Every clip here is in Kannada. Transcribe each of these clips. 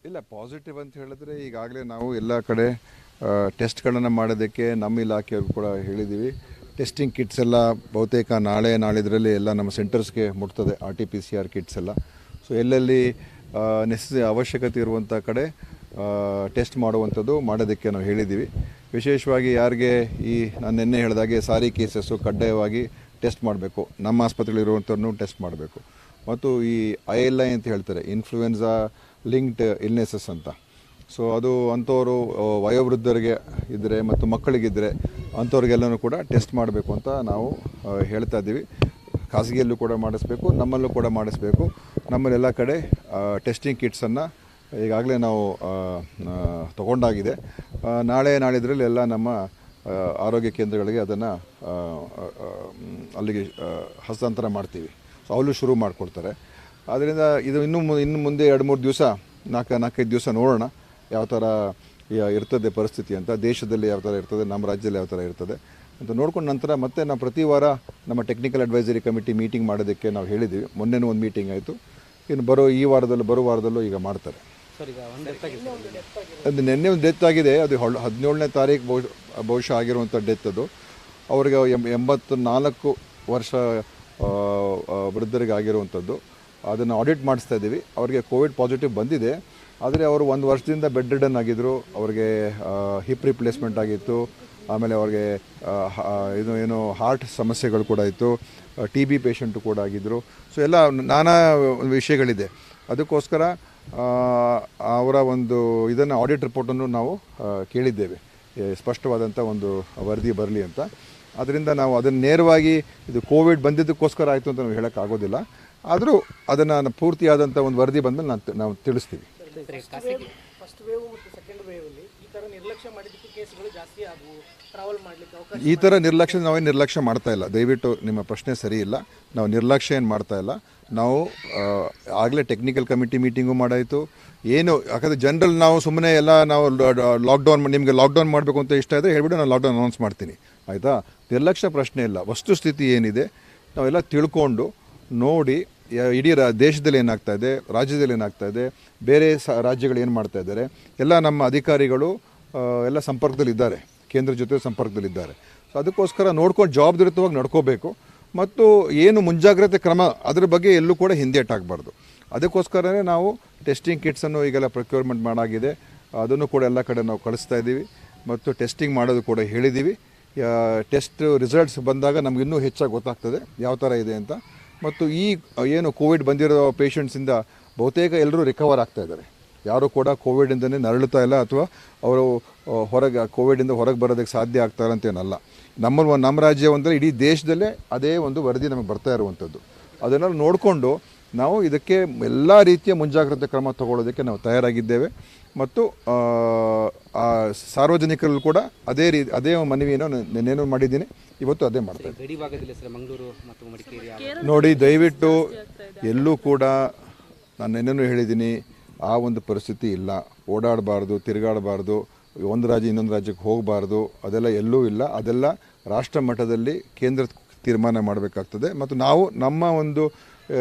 ಇಲ್ಲ ಪಾಸಿಟಿವ್ ಅಂತ ಹೇಳಿದ್ರೆ ಈಗಾಗಲೇ ನಾವು ಎಲ್ಲ ಕಡೆ ಟೆಸ್ಟ್ಗಳನ್ನು ಮಾಡೋದಕ್ಕೆ ನಮ್ಮ ಇಲಾಖೆಯವರು ಕೂಡ ಹೇಳಿದ್ದೀವಿ. ಟೆಸ್ಟಿಂಗ್ ಕಿಟ್ಸ್ ಎಲ್ಲ ಬಹುತೇಕ ನಾಳಿದ್ರಲ್ಲಿ ಎಲ್ಲ ನಮ್ಮ ಸೆಂಟರ್ಸ್ಗೆ ಮುಟ್ತದೆ. RT-PCR ಕಿಟ್ಸ್ ಎಲ್ಲ. ಸೊ ಎಲ್ಲೆಲ್ಲಿ ಅವಶ್ಯಕತೆ ಇರುವಂಥ ಕಡೆ ಟೆಸ್ಟ್ ಮಾಡೋದಕ್ಕೆ ನಾವು ಹೇಳಿದ್ದೀವಿ. ವಿಶೇಷವಾಗಿ ಯಾರಿಗೆ ನಾನು ನಿನ್ನೆ ಹೇಳಿದಾಗೆ ಸಾರಿ ಕೇಸಸ್ಸು ಕಡ್ಡಾಯವಾಗಿ ಟೆಸ್ಟ್ ಮಾಡಬೇಕು. ನಮ್ಮ ಆಸ್ಪತ್ರೆಗಳಿರುವಂಥವ್ರನ್ನೂ ಟೆಸ್ಟ್ ಮಾಡಬೇಕು. ಮತ್ತು ಈ ILI ಅಂತ ಹೇಳ್ತಾರೆ, ಇನ್ಫ್ಲೂಯೆನ್ಸಾ ಲಿಂಕ್ಡ್ ಇಲ್ನೆಸಸ್ ಅಂತ. ಸೊ ಅದು ಅಂಥವರು ವಯೋವೃದ್ಧರಿಗೆ ಇದ್ದರೆ ಮತ್ತು ಮಕ್ಕಳಿಗಿದ್ದರೆ ಅಂಥವ್ರಿಗೆಲ್ಲನೂ ಕೂಡ ಟೆಸ್ಟ್ ಮಾಡಬೇಕು ಅಂತ ನಾವು ಹೇಳ್ತಾ ಇದ್ದೀವಿ. ಖಾಸಗಿಯಲ್ಲೂ ಕೂಡ ಮಾಡಿಸ್ಬೇಕು, ನಮ್ಮಲ್ಲೂ ಕೂಡ ಮಾಡಿಸ್ಬೇಕು. ನಮ್ಮಲ್ಲೆಲ್ಲ ಕಡೆ ಟೆಸ್ಟಿಂಗ್ ಕಿಟ್ಸನ್ನು ಈಗಾಗಲೇ ನಾವು ತಗೊಂಡಾಗಿದೆ. ನಾಳಿದ್ರಲ್ಲಿ ಎಲ್ಲ ನಮ್ಮ ಆರೋಗ್ಯ ಕೇಂದ್ರಗಳಿಗೆ ಅದನ್ನು ಅಲ್ಲಿಗೆ ಹಸ್ತಾಂತರ ಮಾಡ್ತೀವಿ. ಸೊ ಅಲ್ಲೂ ಶುರು ಮಾಡಿಕೊಡ್ತಾರೆ. ಆದ್ದರಿಂದ ಇದು ಇನ್ನು ಮುಂದೆ 2-3 ದಿವಸ 4-5 ದಿವಸ ನೋಡೋಣ ಯಾವ ಥರ ಇರ್ತದೆ ಪರಿಸ್ಥಿತಿ ಅಂತ. ದೇಶದಲ್ಲಿ ಯಾವ ಥರ ಇರ್ತದೆ, ನಮ್ಮ ರಾಜ್ಯದಲ್ಲಿ ಯಾವ ಥರ ಇರ್ತದೆ ಅಂತ ನೋಡ್ಕೊಂಡು ನಂತರ ಮತ್ತೆ ನಾವು ಪ್ರತಿ ವಾರ ನಮ್ಮ ಟೆಕ್ನಿಕಲ್ ಅಡ್ವೈಸರಿ ಕಮಿಟಿ ಮೀಟಿಂಗ್ ಮಾಡೋದಕ್ಕೆ ನಾವು ಹೇಳಿದ್ದೀವಿ. ಮೊನ್ನೆನೂ ಒಂದು ಮೀಟಿಂಗ್ ಆಯಿತು. ಇನ್ನು ಬರೋ ವಾರದಲ್ಲೂ ಈಗ ಮಾಡ್ತಾರೆ. ಅದು ನಿನ್ನೆ ಒಂದು ಡೆತ್ ಆಗಿದೆ. ಅದು 17ನೇ ತಾರೀಕು ಬಹುಶಃ ಆಗಿರುವಂಥ ಡೆತ್. ಅದು ಅವ್ರಿಗೆ 84 ವರ್ಷ ವೃದ್ಧರಿಗೆ ಆಗಿರುವಂಥದ್ದು. ಅದನ್ನು ಆಡಿಟ್ ಮಾಡಿಸ್ತಾ ಇದ್ದೀವಿ. ಅವರಿಗೆ ಕೋವಿಡ್ ಪಾಸಿಟಿವ್ ಬಂದಿದೆ. ಆದರೆ ಅವರು 1 ವರ್ಷದಿಂದ ಬೆಡ್ ರಿಡನ್ ಆಗಿದ್ದರು. ಅವ್ರಿಗೆ ಹಿಪ್ ರಿಪ್ಲೇಸ್ಮೆಂಟ್ ಆಗಿತ್ತು. ಆಮೇಲೆ ಅವ್ರಿಗೆ ಏನು ಹಾರ್ಟ್ ಸಮಸ್ಯೆಗಳು ಕೂಡ ಇತ್ತು. TB ಪೇಷಂಟು ಕೂಡ ಆಗಿದ್ದರು. ಸೊ ಎಲ್ಲ ನಾನಾ ವಿಷಯಗಳಿದೆ. ಅದಕ್ಕೋಸ್ಕರ ಅವರ ಒಂದು ಇದನ್ನು ಆಡಿಟ್ ರಿಪೋರ್ಟನ್ನು ನಾವು ಕೇಳಿದ್ದೇವೆ, ಸ್ಪಷ್ಟವಾದಂಥ ಒಂದು ವರದಿ ಬರಲಿ ಅಂತ. ಅದರಿಂದ ನಾವು ಅದನ್ನು ನೇರವಾಗಿ ಇದು ಕೋವಿಡ್ ಬಂದಿದ್ದಕ್ಕೋಸ್ಕರ ಆಯಿತು ಅಂತ ನಾವು ಹೇಳೋಕ್ಕಾಗೋದಿಲ್ಲ. ಆದರೂ ಅದನ್ನು ಪೂರ್ತಿಯಾದಂಥ ಒಂದು ವರದಿ ಬಂದಮೇಲೆ ನಾವು ತಿಳಿಸ್ತೀವಿ. ಈ ಥರ ನಿರ್ಲಕ್ಷ್ಯ ನಾವೇನು ನಿರ್ಲಕ್ಷ್ಯ ಮಾಡ್ತಾ ಇಲ್ಲ. ದಯವಿಟ್ಟು ನಿಮ್ಮ ಪ್ರಶ್ನೆ ಸರಿ ಇಲ್ಲ. ನಾವು ನಿರ್ಲಕ್ಷ್ಯ ಏನು ಮಾಡ್ತಾ ಇಲ್ಲ. ನಾವು ಆಗಲೇ ಟೆಕ್ನಿಕಲ್ ಕಮಿಟಿ ಮೀಟಿಂಗು ಮಾಡಾಯಿತು. ಯಾಕಂದರೆ ಜನರಲ್ ನಾವು ಸುಮ್ಮನೆ ಎಲ್ಲ ನಾವು ನಿಮಗೆ ಲಾಕ್ಡೌನ್ ಮಾಡಬೇಕು ಅಂತ ಇಷ್ಟ ಇದ್ದರೆ ಹೇಳ್ಬಿಟ್ಟು ನಾನು ಲಾಕ್ಡೌನ್ ಅನೌನ್ಸ್ ಮಾಡ್ತೀನಿ, ಆಯಿತಾ? ನಿರ್ಲಕ್ಷ್ಯ ಪ್ರಶ್ನೆ ಇಲ್ಲ. ವಸ್ತುಸ್ಥಿತಿ ಏನಿದೆ ನಾವೆಲ್ಲ ತಿಳ್ಕೊಂಡು ನೋಡಿ ಇಡೀ ದೇಶದಲ್ಲಿ ಏನಾಗ್ತಾ ಇದೆ, ರಾಜ್ಯದಲ್ಲಿ ಏನಾಗ್ತಾ ಇದೆ, ಬೇರೆ ರಾಜ್ಯಗಳು ಏನು ಮಾಡ್ತಾ ಇದ್ದಾರೆ, ಎಲ್ಲ ನಮ್ಮ ಅಧಿಕಾರಿಗಳು ಎಲ್ಲ ಸಂಪರ್ಕದಲ್ಲಿದ್ದಾರೆ, ಕೇಂದ್ರ ಜೊತೆ ಸಂಪರ್ಕದಲ್ಲಿದ್ದಾರೆ. ಸೊ ಅದಕ್ಕೋಸ್ಕರ ನೋಡ್ಕೊಂಡು ಜವಾಬ್ದಾರಿಯುತವಾಗಿ ನಡ್ಕೋಬೇಕು. ಮತ್ತು ಏನು ಮುಂಜಾಗ್ರತೆ ಕ್ರಮ ಅದರ ಬಗ್ಗೆ ಎಲ್ಲೂ ಕೂಡ ಹಿಂದೇಟಾಗಬಾರ್ದು. ಅದಕ್ಕೋಸ್ಕರನೇ ನಾವು ಟೆಸ್ಟಿಂಗ್ ಕಿಟ್ಸನ್ನು ಈಗೆಲ್ಲ ಪ್ರೊಕ್ಯೂರ್ಮೆಂಟ್ ಮಾಡಾಗಿದೆ. ಅದನ್ನು ಕೂಡ ಎಲ್ಲ ಕಡೆ ನಾವು ಕಳಿಸ್ತಾ ಇದ್ದೀವಿ. ಮತ್ತು ಟೆಸ್ಟಿಂಗ್ ಮಾಡೋದು ಕೂಡ ಹೇಳಿದ್ದೀವಿ. ಟೆಸ್ಟ್ ರಿಸಲ್ಟ್ಸ್ ಬಂದಾಗ ನಮ್ಗೆ ಇನ್ನೂ ಹೆಚ್ಚಾಗಿ ಗೊತ್ತಾಗ್ತದೆ ಯಾವ ಥರ ಇದೆ ಅಂತ. ಮತ್ತು ಏನು ಕೋವಿಡ್ ಬಂದಿರೋ ಪೇಷಂಟ್ಸಿಂದ ಬಹುತೇಕ ಎಲ್ಲರೂ ರಿಕವರ್ ಆಗ್ತಾ ಇದ್ದಾರೆ. ಯಾರೂ ಕೂಡ ಕೋವಿಡಿಂದನೇ ನರಳುತ್ತಾ ಇಲ್ಲ ಅಥವಾ ಅವರು ಕೋವಿಡಿಂದ ಹೊರಗೆ ಬರೋದಕ್ಕೆ ಸಾಧ್ಯ ಆಗ್ತಾರೆ ಅಂತೇನಲ್ಲ. ನಮ್ಮ ರಾಜ್ಯ ಅಂದರೆ ಇಡೀ ದೇಶದಲ್ಲೇ ಅದೇ ಒಂದು ವರದಿ ನಮಗೆ ಬರ್ತಾ ಇರುವಂಥದ್ದು. ಅದನ್ನು ನೋಡಿಕೊಂಡು ನಾವು ಇದಕ್ಕೆ ಎಲ್ಲ ರೀತಿಯ ಮುಂಜಾಗ್ರತೆ ಕ್ರಮ ತಗೊಳ್ಳೋದಕ್ಕೆ ನಾವು ತಯಾರಾಗಿದ್ದೇವೆ. ಮತ್ತು ಸಾರ್ವಜನಿಕರಲ್ಲೂ ಕೂಡ ಅದೇ ಮನವಿಯನ್ನು ನೆನ್ನೆನೂ ಮಾಡಿದ್ದೀನಿ, ಇವತ್ತು ಅದೇ ಮಾಡ್ತೇವೆ. ನೋಡಿ, ದಯವಿಟ್ಟು ಎಲ್ಲೂ ಕೂಡ ನಾನು ನೆನ್ನೆನೂ ಹೇಳಿದ್ದೀನಿ, ಆ ಒಂದು ಪರಿಸ್ಥಿತಿ ಇಲ್ಲ. ಓಡಾಡಬಾರ್ದು, ತಿರುಗಾಡಬಾರ್ದು, ಒಂದು ರಾಜ್ಯ ಇನ್ನೊಂದು ರಾಜ್ಯಕ್ಕೆ ಹೋಗಬಾರ್ದು, ಅದೆಲ್ಲ ಎಲ್ಲೂ ಇಲ್ಲ. ಅದೆಲ್ಲ ರಾಷ್ಟ್ರ ಮಟ್ಟದಲ್ಲಿ ಕೇಂದ್ರ ತೀರ್ಮಾನ ಮಾಡಬೇಕಾಗ್ತದೆ. ಮತ್ತು ನಾವು ನಮ್ಮ ಒಂದು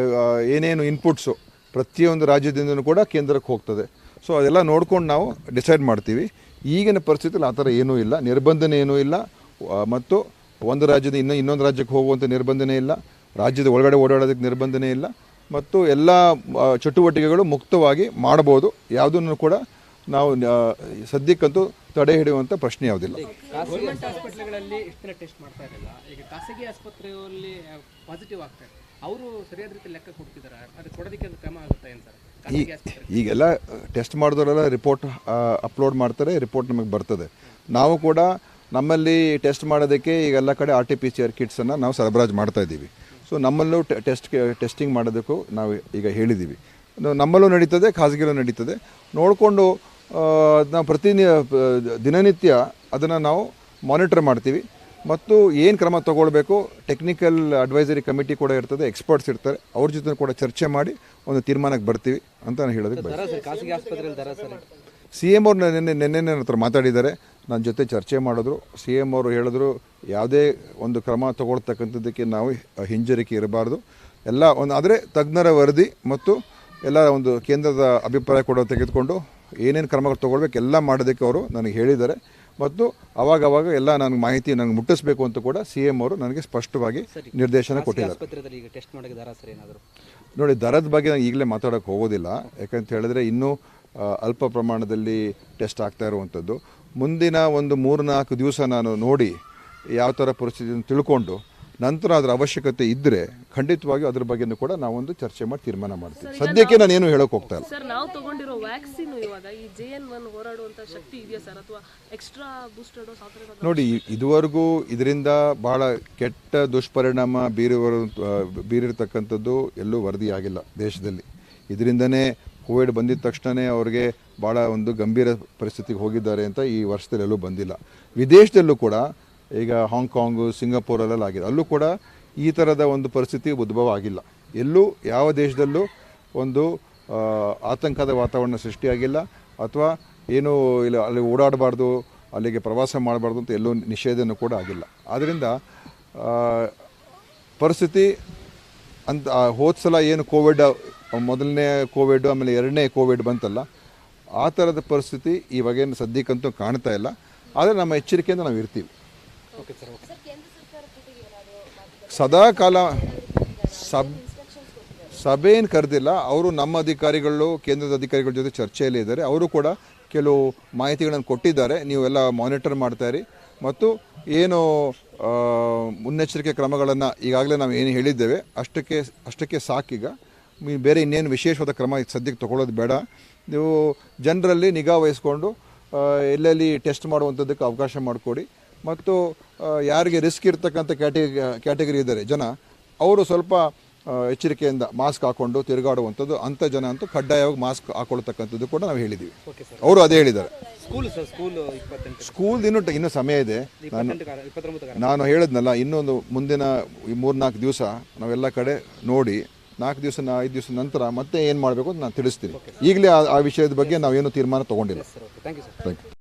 ಏನೇನು ಇನ್ಪುಟ್ಸು ಪ್ರತಿಯೊಂದು ರಾಜ್ಯದಿಂದನೂ ಕೂಡ ಕೇಂದ್ರಕ್ಕೆ ಹೋಗ್ತದೆ. ಸೊ ಅದೆಲ್ಲ ನೋಡ್ಕೊಂಡು ನಾವು ಡಿಸೈಡ್ ಮಾಡ್ತೀವಿ. ಈಗಿನ ಪರಿಸ್ಥಿತಿಯಲ್ಲಿ ಆ ಥರ ಏನೂ ಇಲ್ಲ, ನಿರ್ಬಂಧನೆ ಏನೂ ಇಲ್ಲ. ಮತ್ತು ಒಂದು ರಾಜ್ಯದ ಇನ್ನೊಂದು ರಾಜ್ಯಕ್ಕೆ ಹೋಗುವಂಥ ನಿರ್ಬಂಧನೆ ಇಲ್ಲ, ರಾಜ್ಯದ ಒಳಗಡೆ ಓಡಾಡೋದಕ್ಕೆ ನಿರ್ಬಂಧನೆ ಇಲ್ಲ. ಮತ್ತು ಎಲ್ಲ ಚಟುವಟಿಕೆಗಳು ಮುಕ್ತವಾಗಿ ಮಾಡ್ಬೋದು. ಯಾವುದನ್ನು ಕೂಡ ನಾವು ಸದ್ಯಕ್ಕಂತೂ ತಡೆ ಹಿಡಿಯುವಂಥ ಪ್ರಶ್ನೆ ಯಾವುದಿಲ್ಲ. ಗೌರ್ಮೆಂಟ್ ಆಸ್ಪತ್ರೆಗಳಲ್ಲಿ ಎಷ್ಟು ದಿನ ಟೆಸ್ಟ್ ಮಾಡ್ತಾ ಇರಲಿಲ್ಲ, ಈಗ ಖಾಸಗಿ ಆಸ್ಪತ್ರೆಯಲ್ಲಿ ಪಾಸಿಟಿವ್ ಆಗ್ತಾರೆ, ಅವರು ಸರಿಯಾದ ರೀತಿ ಲೆಕ್ಕ ಕೊಡ್ತಿದ್ದಾರೆ, ಅದು ಕೊಡೋದಕ್ಕೆ ಒಂದು ಕ್ರಮ ಆಗುತ್ತೆ ಅಂತ ಈಗೆಲ್ಲ ಟೆಸ್ಟ್ ಮಾಡಿದವರೆಲ್ಲ ರಿಪೋರ್ಟ್ ಅಪ್ಲೋಡ್ ಮಾಡ್ತಾರೆ, ರಿಪೋರ್ಟ್ ನಮಗೆ ಬರ್ತದೆ. ನಾವು ಕೂಡ ನಮ್ಮಲ್ಲಿ ಟೆಸ್ಟ್ ಮಾಡೋದಕ್ಕೆ ಈಗೆಲ್ಲ ಕಡೆ RT-PCR ಕಿಟ್ಸನ್ನು ನಾವು ಸರಬರಾಜು ಮಾಡ್ತಾ ಇದ್ದೀವಿ. ಸೊ ನಮ್ಮಲ್ಲೂ ಟೆಸ್ಟಿಂಗ್ ಮಾಡೋದಕ್ಕೂ ನಾವು ಈಗ ಹೇಳಿದ್ದೀವಿ. ನಮ್ಮಲ್ಲೂ ನಡೀತದೆ, ಖಾಸಗಿಯಲ್ಲೂ ನಡೀತದೆ. ನೋಡಿಕೊಂಡು ನಾವು ದಿನನಿತ್ಯ ಅದನ್ನು ನಾವು ಮಾನಿಟರ್ ಮಾಡ್ತೀವಿ. ಮತ್ತು ಏನು ಕ್ರಮ ತಗೊಳ್ಬೇಕು, ಟೆಕ್ನಿಕಲ್ ಅಡ್ವೈಸರಿ ಕಮಿಟಿ ಕೂಡ ಇರ್ತದೆ, ಎಕ್ಸ್ಪರ್ಟ್ಸ್ ಇರ್ತಾರೆ, ಅವ್ರ ಜೊತೆ ಕೂಡ ಚರ್ಚೆ ಮಾಡಿ ಒಂದು ತೀರ್ಮಾನಕ್ಕೆ ಬರ್ತೀವಿ ಅಂತ ನಾನು ಹೇಳೋದಕ್ಕೆ ಬಯಸ್ತೀನಿ. CM ಅವ್ರು ನೆನ್ನೆ ನನ್ನ ಹತ್ರ ಮಾತಾಡಿದ್ದಾರೆ, ನನ್ನ ಜೊತೆ ಚರ್ಚೆ ಮಾಡಿದ್ರು. CM ಅವರು ಹೇಳಿದ್ರು, ಯಾವುದೇ ಒಂದು ಕ್ರಮ ತಗೊಳ್ತಕ್ಕಂಥದ್ದಕ್ಕೆ ನಾವು ಹಿಂಜರಿಕೆ ಇರಬಾರ್ದು. ಎಲ್ಲ ಆದರೆ ತಜ್ಞರ ವರದಿ ಮತ್ತು ಎಲ್ಲ ಒಂದು ಕೇಂದ್ರದ ಅಭಿಪ್ರಾಯ ಕೂಡ ತೆಗೆದುಕೊಂಡು ಏನೇನು ಕ್ರಮಗಳು ತೊಗೊಳ್ಬೇಕು ಎಲ್ಲ ಮಾಡೋದಕ್ಕೆ ಅವರು ನನಗೆ ಹೇಳಿದ್ದಾರೆ. ಮತ್ತು ಅವಾಗವಾಗ ಎಲ್ಲ ನನಗೆ ಮಾಹಿತಿ ನನಗೆ ಮುಟ್ಟಿಸ್ಬೇಕು ಅಂತ ಕೂಡ CM ಅವರು ನನಗೆ ಸ್ಪಷ್ಟವಾಗಿ ನಿರ್ದೇಶನ ಕೊಟ್ಟಿದ್ದಾರೆ. ಆಸ್ಪತ್ರೆಯಲ್ಲಿ ಈಗ ಟೆಸ್ಟ್ ಮಾಡೋಕ್ಕೆ ದರ ಸರ್ ಏನಾದರೂ ನೋಡಿ, ದರದ ಬಗ್ಗೆ ನಾನು ಈಗಲೇ ಮಾತಾಡೋಕ್ಕೆ ಹೋಗೋದಿಲ್ಲ. ಯಾಕಂತ ಹೇಳಿದ್ರೆ ಇನ್ನೂ ಅಲ್ಪ ಪ್ರಮಾಣದಲ್ಲಿ ಟೆಸ್ಟ್ ಆಗ್ತಾ ಇರುವಂಥದ್ದು. ಮುಂದಿನ ಒಂದು 3-4 ದಿವಸ ನಾನು ನೋಡಿ ಯಾವ ಥರ ಪರಿಸ್ಥಿತಿಯನ್ನು ತಿಳ್ಕೊಂಡು ನಂತರ ಅದರ ಅವಶ್ಯಕತೆ ಇದ್ದರೆ ಖಂಡಿತವಾಗಿಯೂ ಅದ್ರ ಬಗ್ಗೆನೂ ಕೂಡ ನಾವೊಂದು ಚರ್ಚೆ ಮಾಡಿ ತೀರ್ಮಾನ ಮಾಡ್ತೀವಿ. ಸದ್ಯಕ್ಕೆ ನಾನೇನು ಹೇಳೋಕೆ ಹೋಗ್ತಾ ಇಲ್ಲ. ಸರ್, ನಾವು ತಗೊಂಡಿರೋ ವ್ಯಾಕ್ಸಿನ್ ಇವಾಗ ಈ JN1 ಹೋರಾಡುವಂತ ಶಕ್ತಿ ಇದೆಯಾ ಸರ್, ಅಥವಾ ಎಕ್ಸ್ಟ್ರಾ ಬೂಸ್ಟರ್ ಡೋಸ್ ಆ ಥರ? ನೋಡಿ, ಇದುವರೆಗೂ ಇದರಿಂದ ಬಹಳ ಕೆಟ್ಟ ದುಷ್ಪರಿಣಾಮ ಬೀರಿರ್ತಕ್ಕಂಥದ್ದು ಎಲ್ಲೂ ವರದಿಯಾಗಿಲ್ಲ ದೇಶದಲ್ಲಿ. ಇದರಿಂದನೇ ಕೋವಿಡ್ ಬಂದಿದ ತಕ್ಷಣವೇ ಅವ್ರಿಗೆ ಭಾಳ ಒಂದು ಗಂಭೀರ ಪರಿಸ್ಥಿತಿಗೆ ಹೋಗಿದ್ದಾರೆ ಅಂತ ಈ ವರ್ಷದಲ್ಲಿ ಎಲ್ಲೂ ಬಂದಿಲ್ಲ. ವಿದೇಶದಲ್ಲೂ ಕೂಡ ಈಗ ಹಾಂಗ್ಕಾಂಗು, ಸಿಂಗಾಪುರಲ್ಲೆಲ್ಲ ಆಗಿದೆ, ಅಲ್ಲೂ ಕೂಡ ಈ ಥರದ ಒಂದು ಪರಿಸ್ಥಿತಿ ಉದ್ಭವ ಆಗಿಲ್ಲ. ಎಲ್ಲೂ ಯಾವ ದೇಶದಲ್ಲೂ ಒಂದು ಆತಂಕದ ವಾತಾವರಣ ಸೃಷ್ಟಿಯಾಗಿಲ್ಲ, ಅಥವಾ ಏನು ಇಲ್ಲ ಅಲ್ಲಿ ಓಡಾಡಬಾರ್ದು, ಅಲ್ಲಿಗೆ ಪ್ರವಾಸ ಮಾಡಬಾರ್ದು ಅಂತ ಎಲ್ಲೂ ನಿಷೇಧನೂ ಕೂಡ ಆಗಿಲ್ಲ. ಆದ್ದರಿಂದ ಪರಿಸ್ಥಿತಿ ಅಂತ ಹೋದ ಸಲ ಏನು ಕೋವಿಡ್, ಮೊದಲನೇ ಕೋವಿಡ್ ಆಮೇಲೆ ಎರಡನೇ ಕೋವಿಡ್ ಬಂತಲ್ಲ, ಆ ಥರದ ಪರಿಸ್ಥಿತಿ ಇವಾಗೇನು ಸದ್ಯಕ್ಕಂತೂ ಕಾಣ್ತಾ ಇಲ್ಲ. ಆದರೆ ನಮ್ಮ ಎಚ್ಚರಿಕೆಯಿಂದ ನಾವು ಇರ್ತೀವಿ. ಸದಾ ಕಾಲ ಸಭೆಯನ್ನು ಕರೆದಿಲ್ಲ. ಅವರು ನಮ್ಮ ಅಧಿಕಾರಿಗಳು ಕೇಂದ್ರದ ಅಧಿಕಾರಿಗಳ ಜೊತೆ ಚರ್ಚೆಯಲ್ಲಿ ಇದ್ದಾರೆ. ಅವರು ಕೂಡ ಕೆಲವು ಮಾಹಿತಿಗಳನ್ನು ಕೊಟ್ಟಿದ್ದಾರೆ. ನೀವೆಲ್ಲ ಮಾನಿಟರ್ ಮಾಡ್ತಾಯಿರಿ ಮತ್ತು ಏನು ಮುನ್ನೆಚ್ಚರಿಕೆ ಕ್ರಮಗಳನ್ನು ಈಗಾಗಲೇ ನಾವು ಏನು ಹೇಳಿದ್ದೇವೆ ಅಷ್ಟಕ್ಕೆ ಸಾಕೀಗ. ಬೇರೆ ಇನ್ನೇನು ವಿಶೇಷವಾದ ಕ್ರಮ ಸದ್ಯಕ್ಕೆ ತೊಗೊಳ್ಳೋದು ಬೇಡ. ನೀವು ಜನರಲ್ಲಿ ನಿಗಾ ವಹಿಸ್ಕೊಂಡು ಎಲ್ಲೆಲ್ಲಿ ಟೆಸ್ಟ್ ಮಾಡುವಂಥದ್ದಕ್ಕೆ ಅವಕಾಶ ಮಾಡಿಕೊಡಿ. ಮತ್ತು ಯಾರಿಗೆ ರಿಸ್ಕ್ ಇರ್ತಕ್ಕಂಥ ಕ್ಯಾಟಗರಿ ಇದ್ದಾರೆ ಜನ, ಅವರು ಸ್ವಲ್ಪ ಎಚ್ಚರಿಕೆಯಿಂದ ಮಾಸ್ಕ್ ಹಾಕ್ಕೊಂಡು ತಿರುಗಾಡುವಂಥದ್ದು, ಅಂಥ ಜನ ಅಂತೂ ಕಡ್ಡಾಯವಾಗಿ ಮಾಸ್ಕ್ ಹಾಕೊಳ್ತಕ್ಕಂಥದ್ದು ಕೂಡ ನಾವು ಹೇಳಿದ್ದೀವಿ. ಅವರು ಅದೇ ಹೇಳಿದ್ದಾರೆ. ಸ್ಕೂಲ್ ಇನ್ನೂ ಸಮಯ ಇದೆ. ನಾನು ಹೇಳಿದ್ನಲ್ಲ, ಇನ್ನೊಂದು ಮುಂದಿನ 3-4 ದಿವಸ ನಾವೆಲ್ಲ ಕಡೆ ನೋಡಿ 4 ದಿವಸ 5 ದಿವಸ ನಂತರ ಮತ್ತೆ ಏನು ಮಾಡಬೇಕು ಅಂತ ನಾನು ತಿಳಿಸ್ತೀನಿ. ಈಗಲೇ ಆ ವಿಷಯದ ಬಗ್ಗೆ ನಾವೇನು ತೀರ್ಮಾನ ತೊಗೊಂಡಿಲ್ಲ. Thank you.